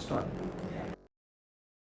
next one.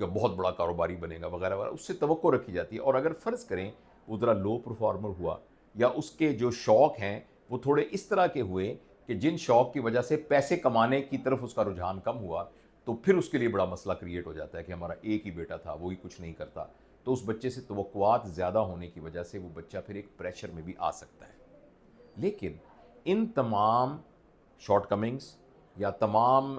یا بہت بڑا کاروباری بنے گا وغیرہ وغیرہ، اس سے توقع رکھی جاتی ہے. اور اگر فرض کریں وہ ذرا لو پرفارمر ہوا یا اس کے جو شوق ہیں وہ تھوڑے اس طرح کے ہوئے کہ جن شوق کی وجہ سے پیسے کمانے کی طرف اس کا رجحان کم ہوا، تو پھر اس کے لیے بڑا مسئلہ کریٹ ہو جاتا ہے کہ ہمارا ایک ہی بیٹا تھا، وہی کچھ نہیں کرتا. تو اس بچے سے توقعات زیادہ ہونے کی وجہ سے وہ بچہ پھر ایک پریشر میں بھی آ سکتا ہے. لیکن ان تمام شارٹ کمنگز یا تمام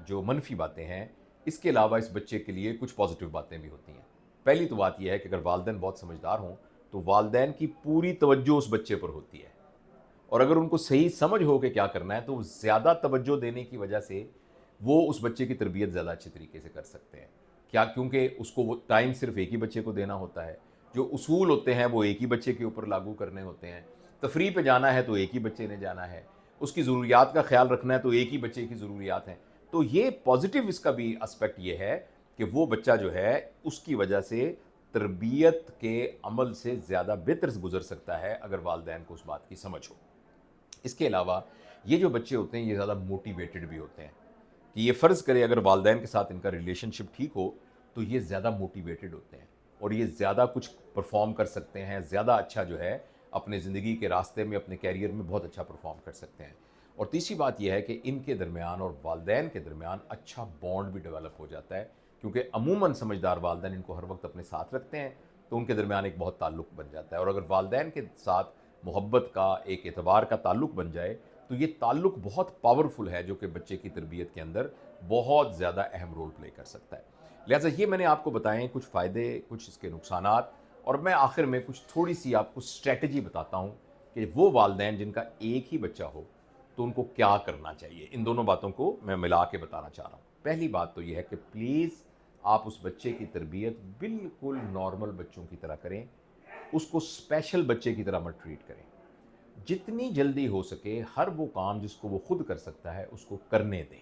جو منفی باتیں ہیں، اس کے علاوہ اس بچے کے لیے کچھ پازیٹیو باتیں بھی ہوتی ہیں. پہلی تو بات یہ ہے کہ اگر والدین بہت سمجھدار ہوں تو والدین کی پوری توجہ اس بچے پر ہوتی ہے، اور اگر ان کو صحیح سمجھ ہو کہ کیا کرنا ہے تو زیادہ توجہ دینے کی وجہ سے وہ اس بچے کی تربیت زیادہ اچھے طریقے سے کر سکتے ہیں. کیا؟ کیونکہ اس کو وہ ٹائم صرف ایک ہی بچے کو دینا ہوتا ہے، جو اصول ہوتے ہیں وہ ایک ہی بچے کے اوپر لاگو کرنے ہوتے ہیں. تفریح پہ جانا ہے تو ایک ہی بچے نے جانا ہے، اس کی ضروریات کا خیال رکھنا ہے تو ایک ہی بچے کی ضروریات ہیں. تو یہ پازیٹیو اس کا بھی اسپیکٹ یہ ہے کہ وہ بچہ جو ہے اس کی وجہ سے تربیت کے عمل سے زیادہ بہتر سے گزر سکتا ہے اگر والدین کو اس بات کی سمجھ ہو. اس کے علاوہ یہ جو بچے ہوتے ہیں یہ زیادہ موٹیویٹڈ بھی ہوتے ہیں کہ یہ فرض کرے اگر والدین کے ساتھ ان کا ریلیشن شپ ٹھیک ہو تو یہ زیادہ موٹیویٹڈ ہوتے ہیں اور یہ زیادہ کچھ پرفارم کر سکتے ہیں، زیادہ اچھا جو ہے اپنے زندگی کے راستے میں اپنے کیریئر میں بہت اچھا پرفارم کر سکتے ہیں. اور تیسری بات یہ ہے کہ ان کے درمیان اور والدین کے درمیان اچھا بانڈ بھی ڈیولپ ہو جاتا ہے، کیونکہ عموماً سمجھدار والدین ان کو ہر وقت اپنے ساتھ رکھتے ہیں تو ان کے درمیان ایک بہت تعلق بن جاتا ہے. اور اگر والدین کے ساتھ محبت کا، ایک اعتبار کا تعلق بن جائے تو یہ تعلق بہت پاورفل ہے جو کہ بچے کی تربیت کے اندر بہت زیادہ اہم رول پلے کر سکتا ہے. لہٰذا یہ میں نے آپ کو بتائیں کچھ فائدے، کچھ اس کے نقصانات، اور میں آخر میں کچھ تھوڑی سی آپ کو اسٹریٹجی بتاتا ہوں کہ وہ والدین جن کا ایک ہی بچہ ہو تو ان کو کیا کرنا چاہیے. ان دونوں باتوں کو میں ملا کے بتانا چاہ رہا ہوں. پہلی بات تو یہ ہے کہ پلیز آپ اس بچے کی تربیت بالکل نارمل بچوں کی طرح کریں، اس کو اسپیشل بچے کی طرح مت ٹریٹ کریں. جتنی جلدی ہو سکے ہر وہ کام جس کو وہ خود کر سکتا ہے اس کو کرنے دیں.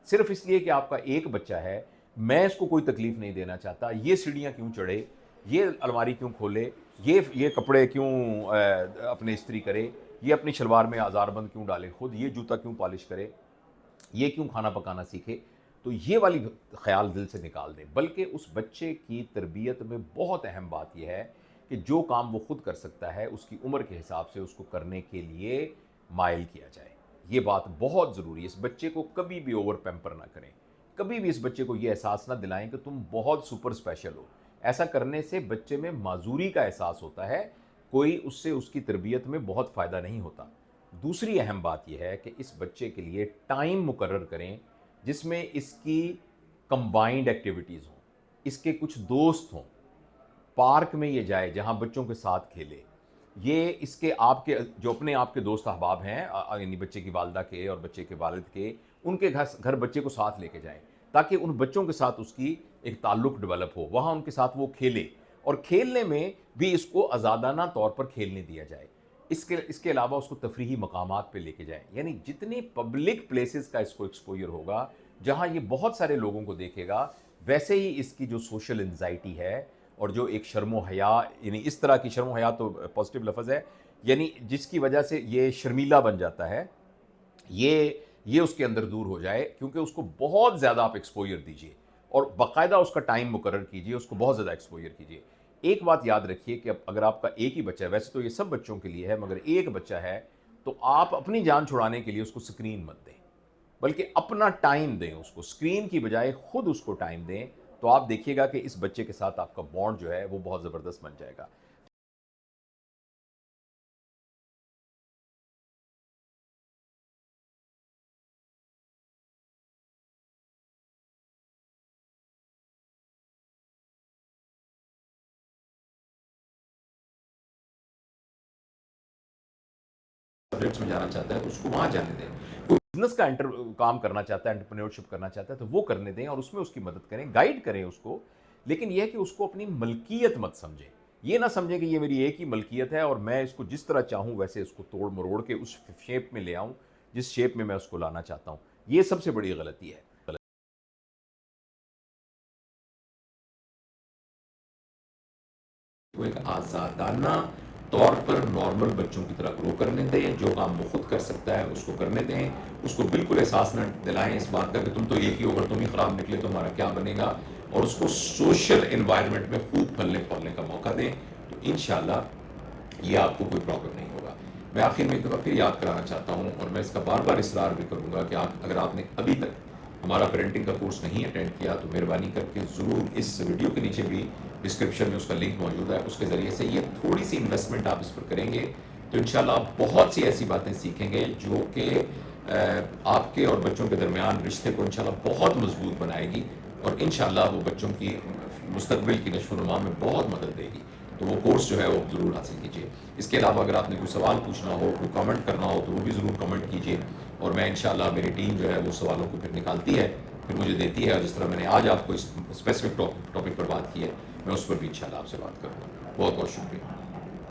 صرف اس لیے کہ آپ کا ایک بچہ ہے میں اس کو کوئی تکلیف نہیں دینا چاہتا، یہ سیڑھیاں کیوں چڑھے، یہ الماری کیوں کھولے، یہ کپڑے کیوں اپنے استری کرے، یہ اپنی شلوار میں آزار بند کیوں ڈالے خود، یہ جوتا کیوں پالش کرے، یہ کیوں کھانا پکانا سیکھے. تو یہ والی خیال دل سے نکال دیں. بلکہ اس بچے کی تربیت میں بہت اہم بات یہ ہے کہ جو کام وہ خود کر سکتا ہے اس کی عمر کے حساب سے اس کو کرنے کے لیے مائل کیا جائے. یہ بات بہت ضروری ہے. اس بچے کو کبھی بھی اوور پیمپر نہ کریں، کبھی بھی اس بچے کو یہ احساس نہ دلائیں کہ تم بہت سپر اسپیشل ہو. ایسا کرنے سے بچے میں معذوری کا احساس ہوتا ہے، کوئی اس سے اس کی تربیت میں بہت فائدہ نہیں ہوتا. دوسری اہم بات یہ ہے کہ اس بچے کے لیے ٹائم مقرر کریں جس میں اس کی کمبائنڈ ایکٹیویٹیز ہوں، اس کے کچھ دوست ہوں، پارک میں یہ جائے جہاں بچوں کے ساتھ کھیلے. یہ اس کے آپ کے جو اپنے آپ کے دوست احباب ہیں، یعنی بچے کی والدہ کے اور بچے کے والد کے، ان کے گھر بچے کو ساتھ لے کے جائیں تاکہ ان بچوں کے ساتھ اس کی ایک تعلق ڈیولپ ہو، وہاں ان کے ساتھ وہ کھیلے اور کھیلنے میں بھی اس کو آزادانہ طور پر کھیلنے دیا جائے. اس کے علاوہ اس کو تفریحی مقامات پہ لے کے جائیں. یعنی جتنی پبلک پلیسز کا اس کو ایکسپوجر ہوگا جہاں یہ بہت سارے لوگوں کو دیکھے گا، ویسے ہی اس کی جو سوشل انزائٹی ہے اور جو ایک شرم و حیا، یعنی اس طرح کی شرم و حیا تو پازیٹیو لفظ ہے، یعنی جس کی وجہ سے یہ شرمیلا بن جاتا ہے، یہ اس کے اندر دور ہو جائے. کیونکہ اس کو بہت زیادہ آپ ایکسپوجر دیجیے اور باقاعدہ اس کا ٹائم مقرر کیجیے، اس کو بہت زیادہ ایکسپوجر کیجیے. ایک بات یاد رکھیے کہ اگر آپ کا ایک ہی بچہ ہے، ویسے تو یہ سب بچوں کے لیے ہے، مگر ایک بچہ ہے تو آپ اپنی جان چھڑانے کے لیے اس کو سکرین مت دیں، بلکہ اپنا ٹائم دیں اس کو. سکرین کی بجائے خود اس کو ٹائم دیں تو آپ دیکھیے گا کہ اس بچے کے ساتھ آپ کا بانڈ جو ہے وہ بہت زبردست بن جائے گا. سبجیکٹس میں جانا چاہتا ہے تو اس کو وہاں جانے دیں. کوئی بزنس کا کام کرنا چاہتا ہے، انٹرپرینیورشپ کرنا چاہتا ہے تو وہ کرنے دیں اور اس میں اس کی مدد کریں، گائیڈ کریں اس کو. لیکن یہ ہے کہ اس کو اپنی ملکیت مت سمجھیں. یہ نہ سمجھیں کہ یہ میری ایک ہی ملکیت ہے اور میں اس کو جس طرح چاہوں ویسے اس کو توڑ مروڑ کے اس شیپ میں لے آؤں جس شیپ میں اس کو لانا چاہتا ہوں. یہ سب سے بڑی غلطی ہے. وہ ایک آزادانہ طور پر نارمل بچوں کی طرح گرو کرنے دیں. جو کام وہ خود کر سکتا ہے اس کو کرنے دیں. اس کو بالکل احساس نہ دلائیں اس بات کا کہ تم تو ایک ہی ہو، اگر تم ہی خراب نکلے تو ہمارا کیا بنے گا. اور اس کو سوشل انوائرمنٹ میں خوب پھلنے پھولنے کا موقع دیں تو انشاءاللہ یہ آپ کو کوئی پرابلم نہیں ہوگا. میں آخر میں ایک دفعہ پھر یاد کرانا چاہتا ہوں اور میں اس کا بار بار اصرار بھی کروں گا کہ اگر آپ نے ابھی تک ہمارا پیرنٹنگ کا کورس نہیں اٹینڈ کیا تو مہربانی کر کے ضرور اس ویڈیو کے نیچے بھی ڈسکرپشن میں اس کا لنک موجود ہے, اس کے ذریعے سے یہ تھوڑی سی انویسٹمنٹ آپ اس پر کریں گے تو انشاءاللہ آپ بہت سی ایسی باتیں سیکھیں گے جو کہ آپ کے اور بچوں کے درمیان رشتے کو انشاءاللہ بہت مضبوط بنائے گی اور انشاءاللہ وہ بچوں کی مستقبل کی نشو و نما میں بہت مدد دے گی. تو وہ کورس جو ہے وہ ضرور حاصل کیجیے. اس کے علاوہ اگر آپ نے کوئی سوال پوچھنا ہو, کوئی کامنٹ کرنا ہو تو وہ بھی ضرور کامنٹ کیجیے اور میں انشاءاللہ میری ٹیم جو ہے وہ سوالوں کو پھر نکالتی ہے, پھر مجھے دیتی ہے, اور جس طرح میں نے آج آپ کو اس اسپیسیفک ٹاپک پر بات کی ہے میں اس پر بھی انشاءاللہ آپ سے بات کروں گا. بہت بہت شکریہ.